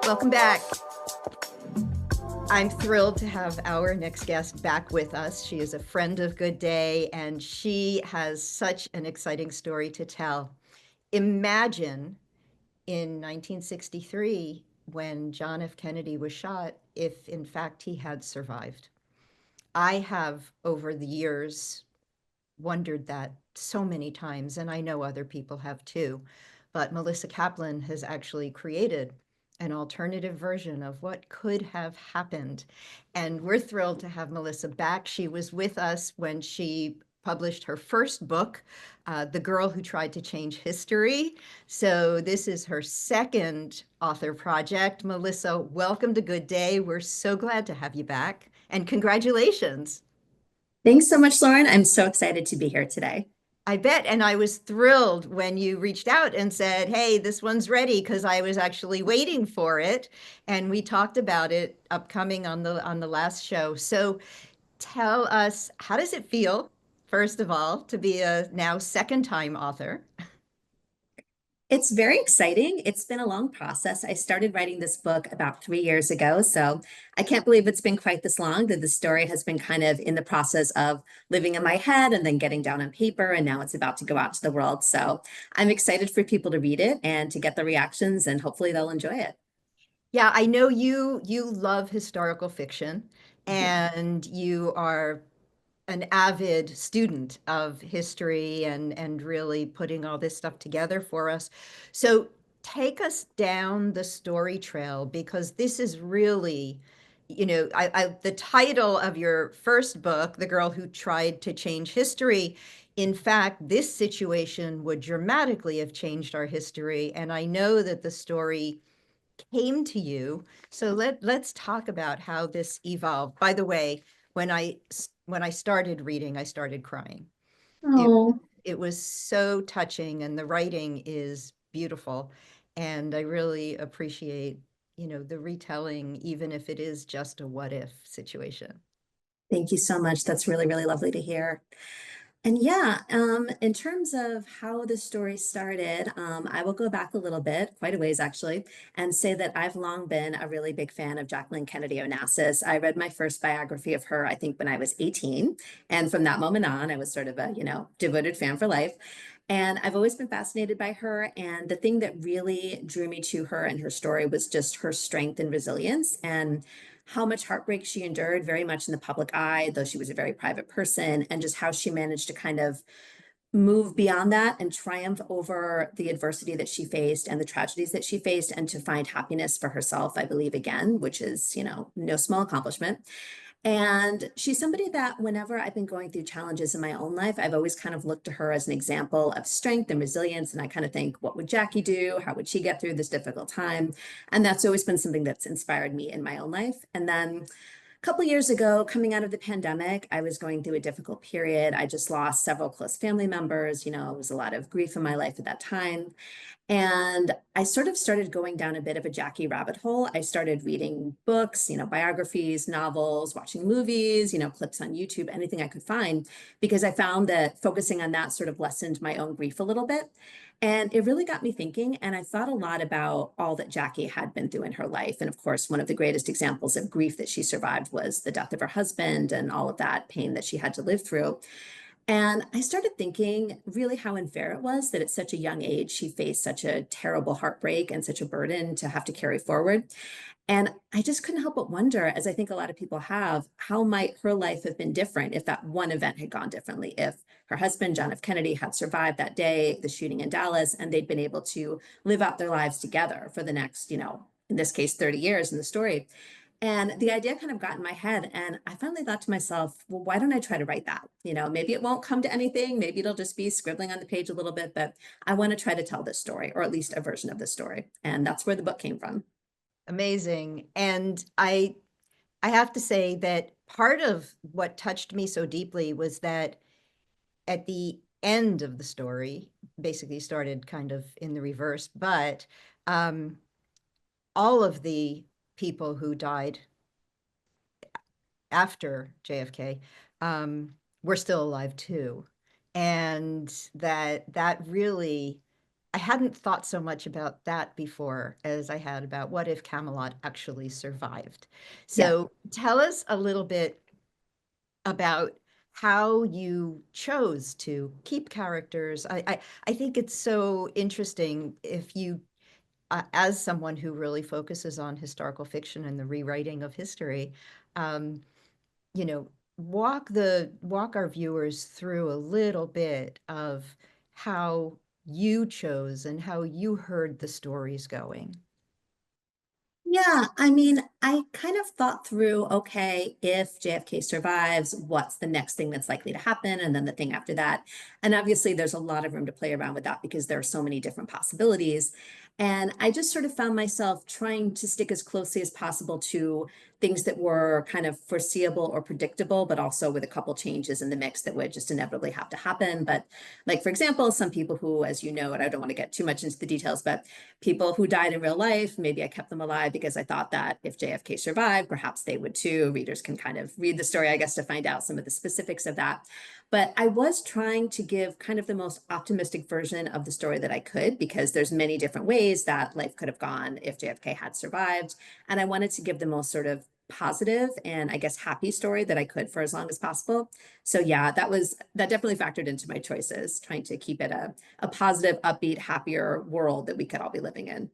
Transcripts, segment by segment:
Welcome back. I'm thrilled to have our next guest back with us. She is a friend of Good Day, and she has such an exciting story to tell. Imagine in 1963, when John F. Kennedy was shot, if in fact he had survived. I have, over the years, wondered that so many times, and I know other people have too. But Melissa Kaplan has actually created an alternative version of what could have happened. And we're thrilled to have Melissa back. She was with us when she published her first book, The Girl Who Tried to Change History. So this is her second author project. Melissa, welcome to Good Day. We're so glad to have you back, and congratulations. Thanks so much, Lauren. I'm so excited to be here today. I bet. And I was thrilled when you reached out and said, hey, this one's ready, because I was actually waiting for it. And we talked about it upcoming on the last show. So tell us, how does it feel, first of all, to be a now second time author? It's very exciting. It's been a long process. I started writing this book about 3 years ago, so I can't believe it's been quite this long, that the story has been kind of in the process of living in my head and then getting down on paper, and now it's about to go out to the world. So I'm excited for people to read it and to get the reactions, and hopefully they'll enjoy it. Yeah, I know you love historical fiction, and you are an avid student of history and really putting all this stuff together for us. So take us down the story trail, because this is really, the title of your first book, The Girl Who Tried to Change History. In fact, this situation would dramatically have changed our history. And I know that the story came to you. So let's talk about how this evolved. By the way, when I started reading, I started crying. It Oh, it was so touching, and the writing is beautiful. And I really appreciate, the retelling, even if it is just a what if situation. thank you so much. That's really, really lovely to hear. And yeah, in terms of how the story started, I will go back a little bit, quite a ways actually, and say that I've long been a really big fan of Jacqueline Kennedy Onassis. I read my first biography of her, I think, when I was 18. And from that moment on, I was sort of a, devoted fan for life. And I've always been fascinated by her. And the thing that really drew me to her and her story was just her strength and resilience, and how much heartbreak she endured very much in the public eye, though she was a very private person, and just how she managed to kind of move beyond that and triumph over the adversity that she faced and the tragedies that she faced, and to find happiness for herself, I believe, again, which is, no small accomplishment. And she's somebody that whenever I've been going through challenges in my own life, I've always kind of looked to her as an example of strength and resilience. And I kind of think, what would Jackie do? How would she get through this difficult time? And that's always been something that's inspired me in my own life. And then a couple years ago, coming out of the pandemic, I was going through a difficult period. I just lost several close family members. It was a lot of grief in my life at that time. And I sort of started going down a bit of a Jackie rabbit hole. I started reading books, biographies, novels, watching movies, clips on YouTube, anything I could find, because I found that focusing on that sort of lessened my own grief a little bit. And it really got me thinking. And I thought a lot about all that Jackie had been through in her life. And of course, one of the greatest examples of grief that she survived was the death of her husband and all of that pain that she had to live through. And I started thinking really how unfair it was that at such a young age she faced such a terrible heartbreak and such a burden to have to carry forward. And I just couldn't help but wonder, as I think a lot of people have, how might her life have been different if that one event had gone differently? If her husband, John F. Kennedy, had survived that day, the shooting in Dallas, and they'd been able to live out their lives together for the next, in this case, 30 years in the story. And the idea kind of got in my head, and I finally thought to myself, well, why don't I try to write that? Maybe it won't come to anything. Maybe it'll just be scribbling on the page a little bit, but I want to try to tell this story, or at least a version of this story. And that's where the book came from. Amazing. And I have to say that part of what touched me so deeply was that at the end of the story, basically started kind of in the reverse, but um, all of the people who died after JFK were still alive too. And that really, I hadn't thought so much about that before as I had about what if Camelot actually survived. Yeah. So tell us a little bit about how you chose to keep characters. I think it's so interesting if you, as someone who really focuses on historical fiction and the rewriting of history, um, you know, walk our viewers through a little bit of how you chose and how you heard the stories going. Yeah, I mean, I kind of thought through, okay, if JFK survives, what's the next thing that's likely to happen? And then the thing after that. And obviously, there's a lot of room to play around with that because there are so many different possibilities. And I just sort of found myself trying to stick as closely as possible to things that were kind of foreseeable or predictable, but also with a couple changes in the mix that would just inevitably have to happen. But like, for example, some people who, as you know, and I don't want to get too much into the details, but people who died in real life, maybe I kept them alive because I thought that if JFK survived, perhaps they would too. Readers can kind of read the story, I guess, to find out some of the specifics of that. But I was trying to give kind of the most optimistic version of the story that I could, because there's many different ways that life could have gone if JFK had survived. And I wanted to give the most sort of positive and I guess happy story that I could for as long as possible. So yeah, that definitely factored into my choices, trying to keep it a positive, upbeat, happier world that we could all be living in.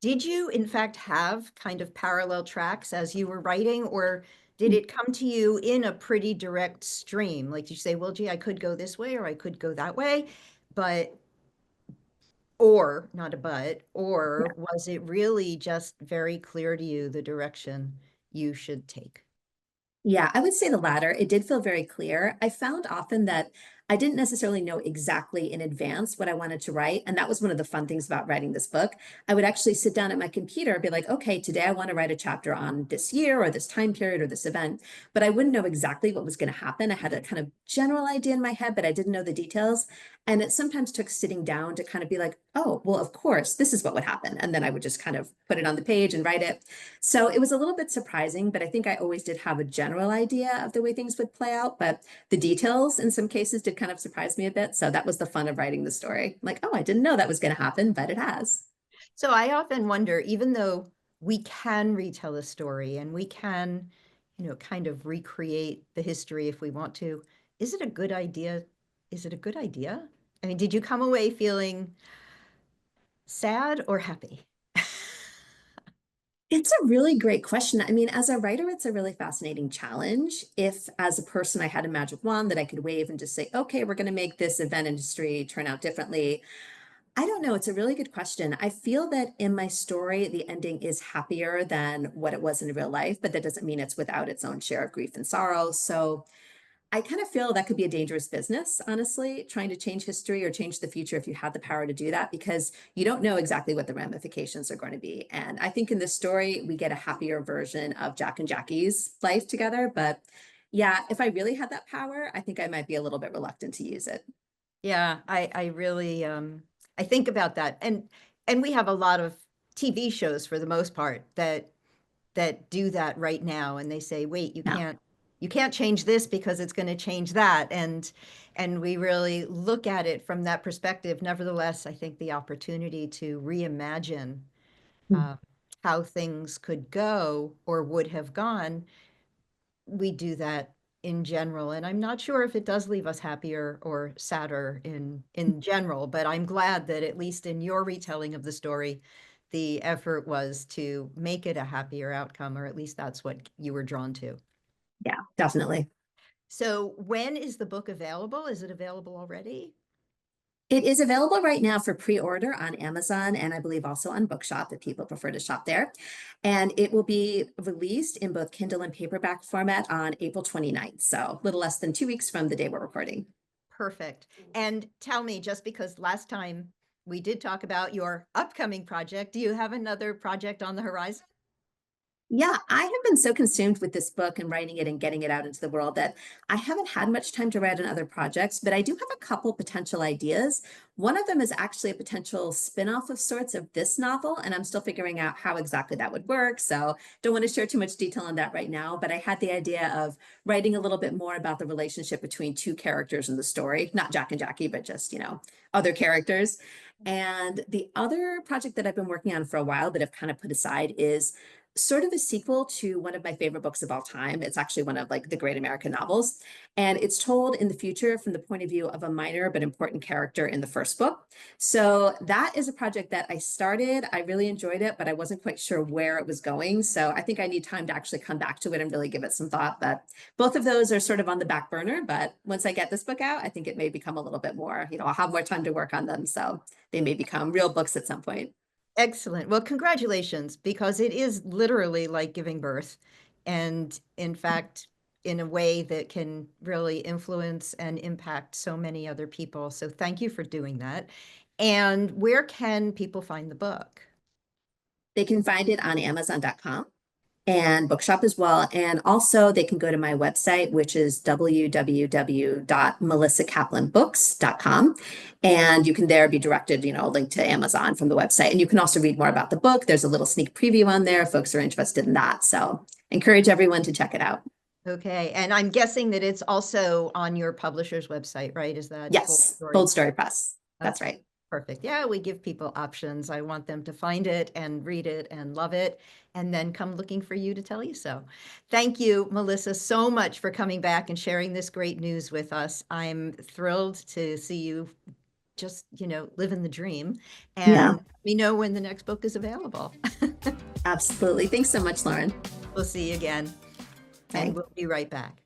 Did you, in fact, have kind of parallel tracks as you were writing, or did it come to you in a pretty direct stream? Like you say, well, gee, I could go this way or I could go that way, but, or not a but, or was it really just very clear to you the direction you should take? Yeah, I would say the latter. It did feel very clear. I found often that I didn't necessarily know exactly in advance what I wanted to write. And that was one of the fun things about writing this book. I would actually sit down at my computer and be like, okay, today I want to write a chapter on this year or this time period or this event. But I wouldn't know exactly what was going to happen. I had a kind of general idea in my head, but I didn't know the details. And it sometimes took sitting down to kind of be like, oh, well, of course, this is what would happen. And then I would just kind of put it on the page and write it. So it was a little bit surprising, but I think I always did have a general idea of the way things would play out. But the details in some cases did kind of surprise me a bit. So that was the fun of writing the story. Like, oh, I didn't know that was going to happen, but it has. So I often wonder, even though we can retell a story and we can, kind of recreate the history if we want to, is it a good idea? Is it a good idea? I mean, did you come away feeling sad or happy? It's a really great question. I mean, as a writer, it's a really fascinating challenge. If, as a person, I had a magic wand that I could wave and just say, okay, we're going to make this event in history turn out differently, I don't know. It's a really good question. I feel that in my story, the ending is happier than what it was in real life, but that doesn't mean it's without its own share of grief and sorrow. So I kind of feel that could be a dangerous business, honestly, trying to change history or change the future if you had the power to do that, because you don't know exactly what the ramifications are going to be. And I think in this story, we get a happier version of Jack and Jackie's life together. But yeah, if I really had that power, I think I might be a little bit reluctant to use it. Yeah, I really I think about that. And we have a lot of TV shows for the most part that do that right now, and they say, wait, Yeah. you can't change this because it's going to change that. And we really look at it from that perspective. Nevertheless, I think the opportunity to reimagine uh, how things could go or would have gone, we do that in general. And I'm not sure if it does leave us happier or sadder in general, but I'm glad that at least in your retelling of the story, the effort was to make it a happier outcome, or at least that's what you were drawn to. Yeah, definitely. So when is the book available? Is it available already? It is available right now for pre-order on Amazon and I believe also on Bookshop if people prefer to shop there. And it will be released in both Kindle and paperback format on April 29th. So a little less than 2 weeks from the day we're recording. Perfect. And tell me, just because last time we did talk about your upcoming project, do you have another project on the horizon? Yeah, I have been so consumed with this book and writing it and getting it out into the world that I haven't had much time to write on other projects, but I do have a couple potential ideas. One of them is actually a potential spin-off of sorts of this novel, and I'm still figuring out how exactly that would work. So don't want to share too much detail on that right now, but I had the idea of writing a little bit more about the relationship between two characters in the story, not Jack and Jackie, but just, other characters. And the other project that I've been working on for a while, but have kind of put aside is sort of a sequel to one of my favorite books of all time. It's actually one of like the great American novels. And it's told in the future from the point of view of a minor but important character in the first book. So that is a project that I started. I really enjoyed it, but I wasn't quite sure where it was going. So I think I need time to actually come back to it and really give it some thought. But both of those are sort of on the back burner. But once I get this book out, I think it may become a little bit more, I'll have more time to work on them. So they may become real books at some point. Excellent. Well, congratulations, because it is literally like giving birth. And in fact, in a way that can really influence and impact so many other people. So thank you for doing that. And where can people find the book? They can find it on Amazon.com and Bookshop as well. And also, they can go to my website, which is www.melissakaplanbooks.com. And you can there be directed, a link to Amazon from the website. And you can also read more about the book. There's a little sneak preview on there if folks are interested in that. So, encourage everyone to check it out. Okay. And I'm guessing that it's also on your publisher's website, right? Is that Bold Yes, Story? Bold Story Press. That's Okay. right. Perfect. Yeah, we give people options. I want them to find it and read it and love it, and then come looking for you to tell you so. Thank you, Melissa, so much for coming back and sharing this great news with us. I'm thrilled to see you just, living the dream. And Yeah, let me know when the next book is available. absolutely. Thanks so much, Lauren. We'll see you again, and Bye. we'll be right back.